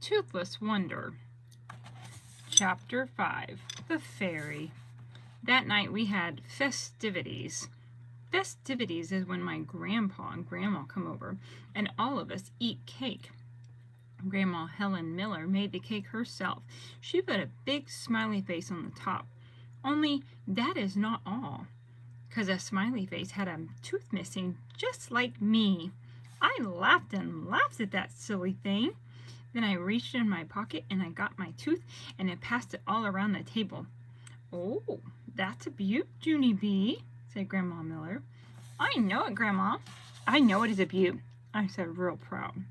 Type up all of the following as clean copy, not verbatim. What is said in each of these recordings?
Toothless Wonder. Chapter 5. The Fairy. That night we had festivities. Festivities is when my grandpa and grandma come over and all of us eat cake. Grandma Helen Miller made the cake herself. She put a big smiley face on the top. Only that is not all, 'cause a smiley face had a tooth missing just like me. I laughed and laughed at that silly thing. Then I reached in my pocket and I got my tooth and I passed it all around the table. "Oh, that's a beaut, Junie B," said Grandma Miller. "I know it, Grandma. I know it is a beaut," I said real proud.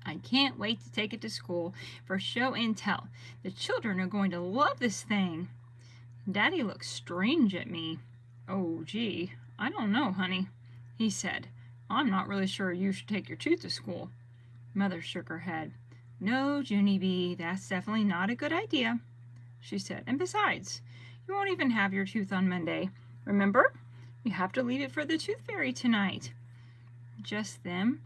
"I can't wait to take it to school for show and tell. The children are going to love this thing." Daddy looked strange at me. "Oh, gee, I don't know, honey," he said. "I'm not really sure you should take your tooth to school." Mother shook her head. "No, Junie B, that's definitely not a good idea," she said. "And besides, you won't even have your tooth on Monday. Remember? You have to leave it for the tooth fairy tonight." Just then,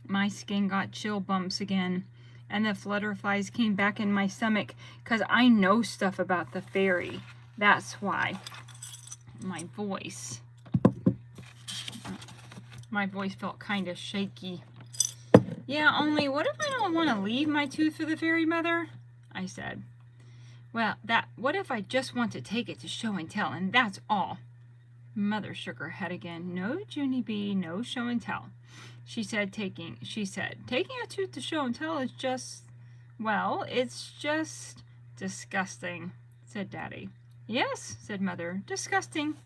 my skin got chill bumps again, and the flutterflies came back in my stomach, 'cause I know stuff about the fairy. That's why. My voice felt kind of shaky. "Yeah, only what if I don't want to leave my tooth for the fairy, Mother?" I said. "Well, what if I just want to take it to show and tell, and that's all?" Mother shook her head again. "No, Junie B, no show and tell." She said, taking a tooth to show and tell is just, well, it's just disgusting," said Daddy. "Yes," said Mother, "disgusting."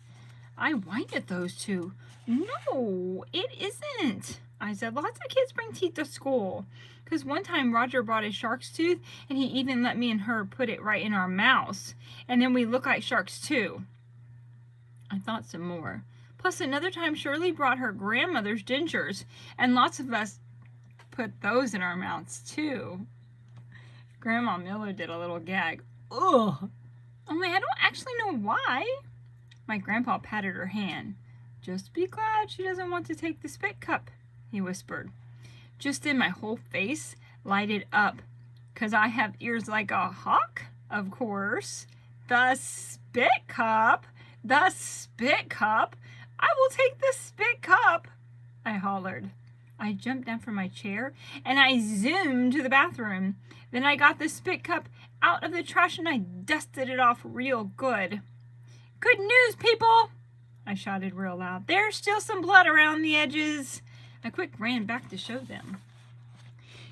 I whined at those two. "No, it isn't," I said. "Lots of kids bring teeth to school. 'Cause one time Roger brought a shark's tooth, and he even let me and her put it right in our mouths. And then we look like sharks too." I thought some more. Plus another time Shirley brought her grandmother's dentures, and lots of us put those in our mouths too. Grandma Miller did a little gag. "Ugh. Only I don't actually know why." My grandpa patted her hand. "Just be glad she doesn't want to take the spit cup," he whispered. Just then my whole face lighted up, 'cause I have ears like a hawk, of course. "The spit cup! The spit cup! I will take the spit cup!" I hollered. I jumped down from my chair and I zoomed to the bathroom. Then I got the spit cup out of the trash and I dusted it off real good. "Good news, people!" I shouted real loud. "There's still some blood around the edges." I quick ran back to show them.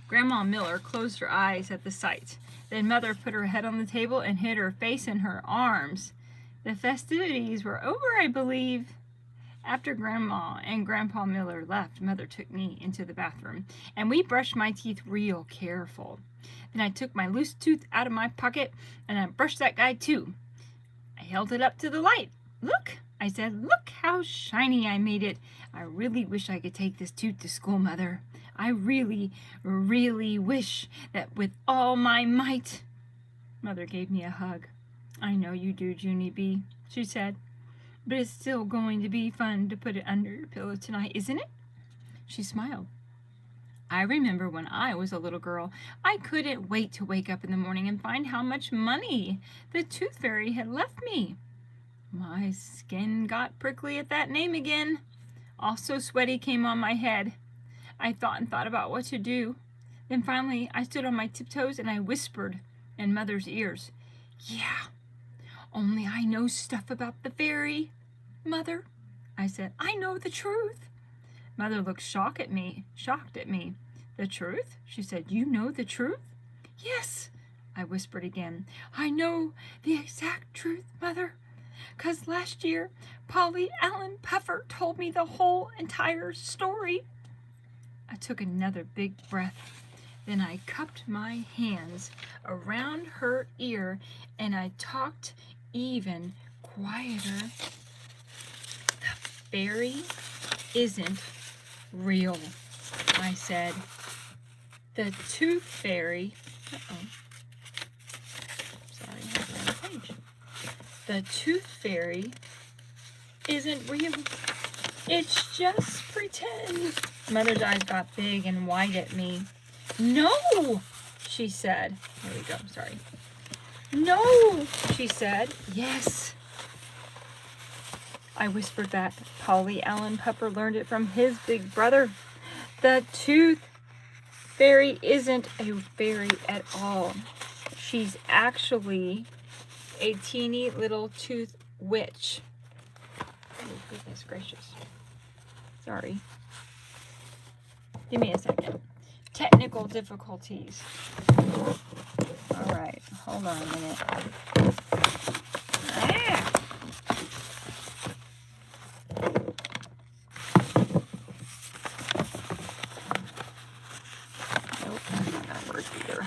Grandma Miller closed her eyes at the sight. Then Mother put her head on the table and hid her face in her arms. The festivities were over, I believe. After Grandma and Grandpa Miller left, Mother took me into the bathroom, and we brushed my teeth real careful. Then I took my loose tooth out of my pocket, and I brushed that guy too. I held it up to the light. "Look," I said, "look how shiny I made it. I really wish I could take this tooth to school, Mother. I really, really wish that with all my might." Mother gave me a hug. "I know you do, Junie B," she said. "But it's still going to be fun to put it under your pillow tonight, isn't it?" She smiled. "I remember when I was a little girl, I couldn't wait to wake up in the morning and find how much money the tooth fairy had left me." My skin got prickly at that name again. Also sweaty came on my head. I thought and thought about what to do. Then finally I stood on my tiptoes and I whispered in Mother's ears, "Yeah, only I know stuff about the fairy." "Mother," I said, "I know the truth." Mother looked shocked at me. "The truth?" she said. "You know the truth?" "Yes," I whispered again. "I know the exact truth, Mother. 'Cause last year, Polly Allen Puffer told me the whole entire story." I took another big breath. Then I cupped my hands around her ear and I talked even quieter. "The fairy isn't real," I said. "The tooth fairy..." Sorry, I have the wrong page. "The tooth fairy isn't real. It's just pretend." Mother's eyes got big and wide at me. "No!" she said. There we go, sorry. No, she said. Yes, I whispered back. Polly Allen Puffer learned it from his big brother. The tooth fairy isn't a fairy at all. She's actually a teeny little tooth witch. Oh, goodness gracious. Sorry. Give me a second. Technical difficulties. All right, hold on a minute. Ah! Nope, that's not gonna work either.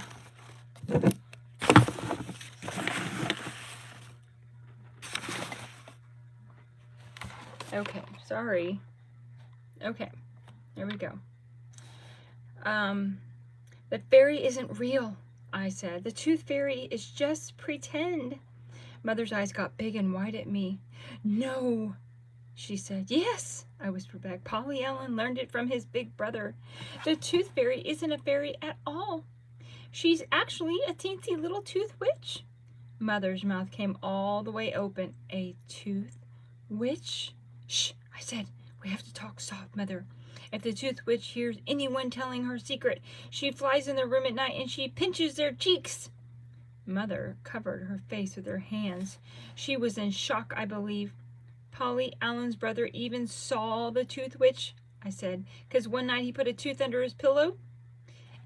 Okay, sorry. Okay, there we go. The fairy isn't real, I said. The tooth fairy is just pretend. Mother's eyes got big and wide at me. No, she said. Yes, I whispered back. Polly Allen learned it from his big brother. The tooth fairy isn't a fairy at all. She's actually a teensy little tooth witch. Mother's mouth came all the way open. A tooth witch? Shh, I said. We have to talk soft, Mother. If the tooth witch hears anyone telling her secret, she flies in their room at night and she pinches their cheeks. Mother covered her face with her hands. She was in shock, I believe. Polly Allen's brother even saw the tooth witch, I said, because one night he put a tooth under his pillow.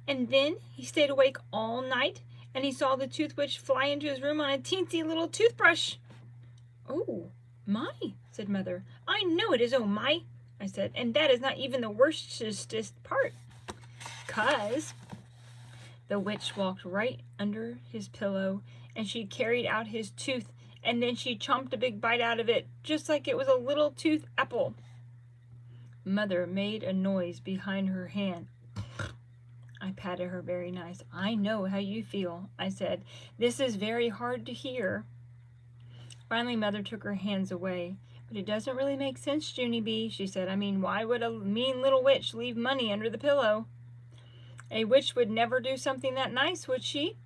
And then he stayed awake all night and he saw the tooth witch fly into his room on a teensy little toothbrush. Oh, my, said Mother. I know it is oh my, I said, and that is not even the worstest part. 'Cause the witch walked right under his pillow and she carried out his tooth and then she chomped a big bite out of it, just like it was a little tooth apple. Mother made a noise behind her hand. I patted her very nice. I know how you feel, I said. This is very hard to hear. Finally, Mother took her hands away. But it doesn't really make sense, Junie B, she said. I mean, why would a mean little witch leave money under the pillow? A witch would never do something that nice, would she?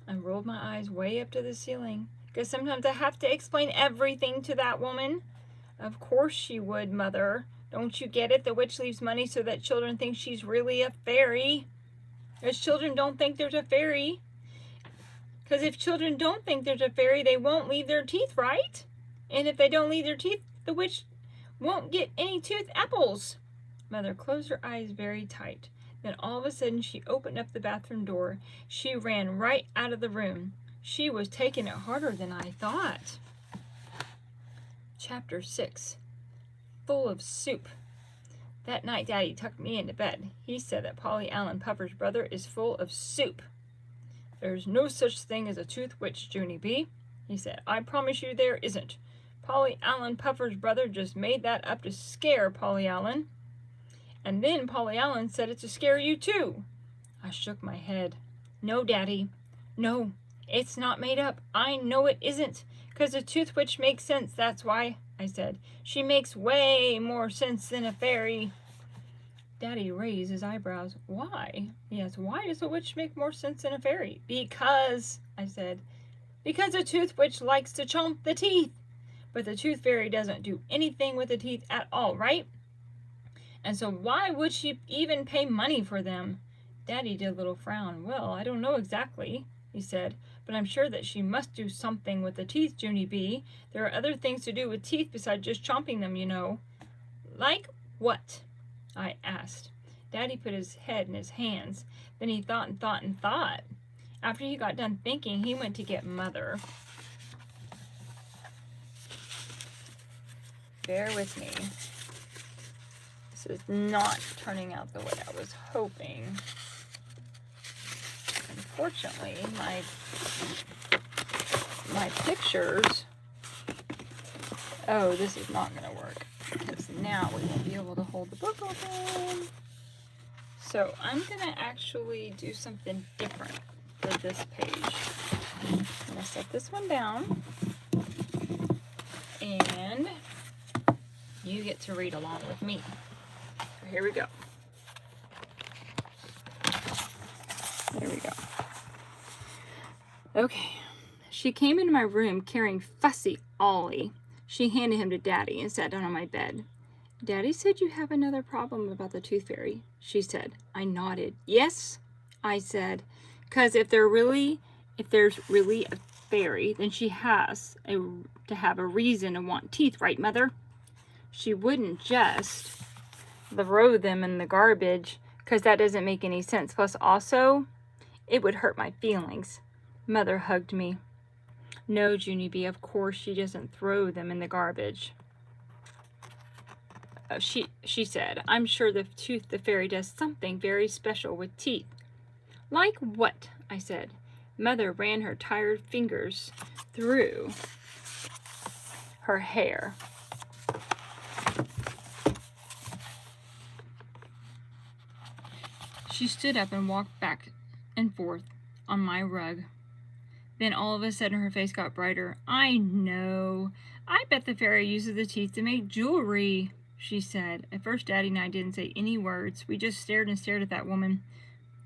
I rolled my eyes way up to the ceiling, because sometimes I have to explain everything to that woman. Of course she would, Mother. Don't you get it? The witch leaves money so that children think she's really a fairy. Because children don't think there's a fairy. Because if children don't think there's a fairy, they won't leave their teeth, right? And if they don't leave their teeth, the witch won't get any tooth apples. Mother closed her eyes very tight. Then all of a sudden she opened up the bathroom door. She ran right out of the room. She was taking it harder than I thought. Chapter 6. Full of soup. That night Daddy tucked me into bed. He said that Polly Allen Puffer's brother is full of soup. There's no such thing as a tooth witch, Junie B, he said. I promise you there isn't. Polly Allen Puffer's brother just made that up to scare Polly Allen. And then Polly Allen said it to scare you too. I shook my head. No, Daddy. No, it's not made up. I know it isn't. 'Cause a tooth witch makes sense, that's why, I said. She makes way more sense than a fairy. Daddy raised his eyebrows. Why? Yes, why does a witch make more sense than a fairy? Because, I said. Because a tooth witch likes to chomp the teeth. But the tooth fairy doesn't do anything with the teeth at all, right? And so why would she even pay money for them? Daddy did a little frown. Well, I don't know exactly, he said, but I'm sure that she must do something with the teeth, Junie B. There are other things to do with teeth besides just chomping them, you know. Like what? I asked. Daddy put his head in his hands. Then he thought and thought and thought. After he got done thinking, he went to get Mother. Bear with me. This is not turning out the way I was hoping. Unfortunately, my pictures... Oh, this is not going to work. Because now we won't be able to hold the book open. So I'm going to actually do something different for this page. I'm going to set this one down. And you get to read along with me. So here we go. There we go. Okay. She came into my room carrying Fussy Ollie. She handed him to Daddy and sat down on my bed. Daddy said you have another problem about the tooth fairy, she said. I nodded. Yes, I said, because if there's really a fairy, then she has to have a reason to want teeth, right, Mother? She wouldn't just throw them in the garbage, because that doesn't make any sense. Plus, also, it would hurt my feelings. Mother hugged me. No, Junie B, of course she doesn't throw them in the garbage. She said, I'm sure the fairy does something very special with teeth. Like what? I said. Mother ran her tired fingers through her hair. She stood up and walked back and forth on my rug. Then all of a sudden her face got brighter. I know. I bet the fairy uses the teeth to make jewelry, she said. At first Daddy and I didn't say any words. We just stared and stared at that woman.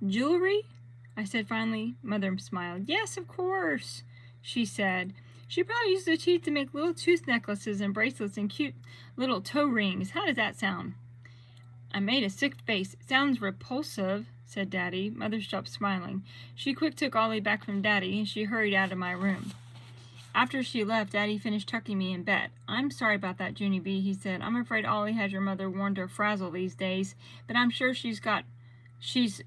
Jewelry? I said finally. Mother smiled. Yes, of course, she said. She probably uses the teeth to make little tooth necklaces and bracelets and cute little toe rings. How does that sound? I made a sick face. It sounds repulsive, said Daddy. Mother stopped smiling. She quick took Ollie back from Daddy and she hurried out of my room. After she left, Daddy finished tucking me in bed. I'm sorry about that, Junie B, he said. I'm afraid Ollie has your mother worn to a frazzle these days, but I'm sure she's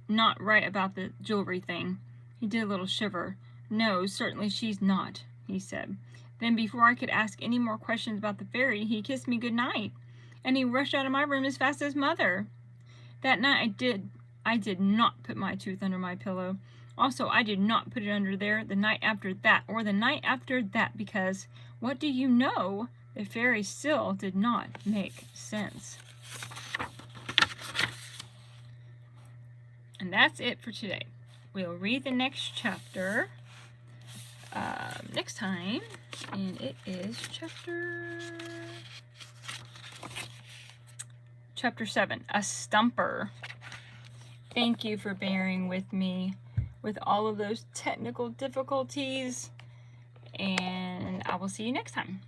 not right about the jewelry thing. He did a little shiver. No, certainly she's not, he said. Then before I could ask any more questions about the fairy, he kissed me good night, and he rushed out of my room as fast as Mother. That night I did not put my tooth under my pillow. Also, I did not put it under there the night after that, or the night after that, because, what do you know, the fairy still did not make sense. And that's it for today. We'll read the next chapter next time, and it is chapter 7, A Stumper. Thank you for bearing with me with all of those technical difficulties, and I will see you next time.